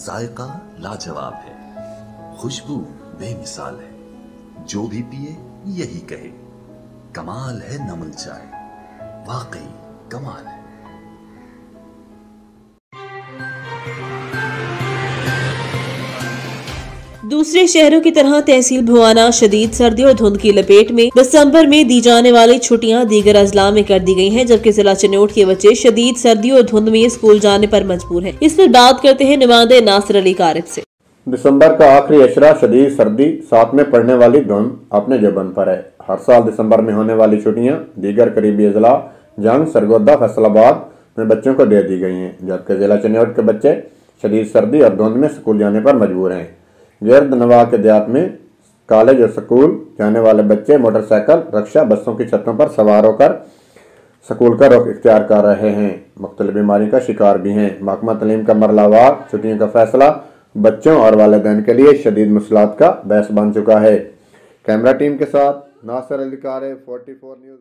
ذائقہ لاجواب ہے، خوشبو بے مثال ہے، جو بھی پیے یہی کہے کمال ہے نمل چائے، واقعی کمال ہے۔ دوسرے شہروں کی طرح تحصیل بھوانا شدید سردی اور دھند کی لپیٹ میں دسمبر میں دی جانے والی چھٹیاں دیگر اضلاع میں کر دی گئی ہیں، جبکہ ضلع چنوٹ کے بچے شدید سردی اور دھند میں اسکول جانے پر مجبور ہیں۔ اس پر بات کرتے ہیں نمائندے ناصر علی کارب سے۔ دسمبر کا آخری اشرہ شدید سردی، ساتھ میں پڑنے والی دھند اپنے جبن پر ہے۔ ہر سال دسمبر میں ہونے والی چھٹیاں دیگر قریبی اضلاع جنگ، سرگودا، فیصل آباد میں بچوں کو دے دی گئی ہیں، جبکہ ضلع چنوٹ کے بچے شدید سردی اور دھند میں اسکول جانے پر مجبور ہیں۔ گرد نواح کے دیہات میں کالج اور سکول جانے والے بچے موٹر سائیکل، رکشہ، بسوں کی چھتوں پر سوار ہو کر سکول کا رخ اختیار کر رہے ہیں، مختلف بیماری کا شکار بھی ہیں۔ محکمہ تعلیم کا مرحلہ وار چھٹیوں کا فیصلہ بچوں اور والدین کے لیے شدید مشکلات کا باعث بن چکا ہے۔ کیمرہ ٹیم کے ساتھ ناصر علی کارب، 44 نیوز۔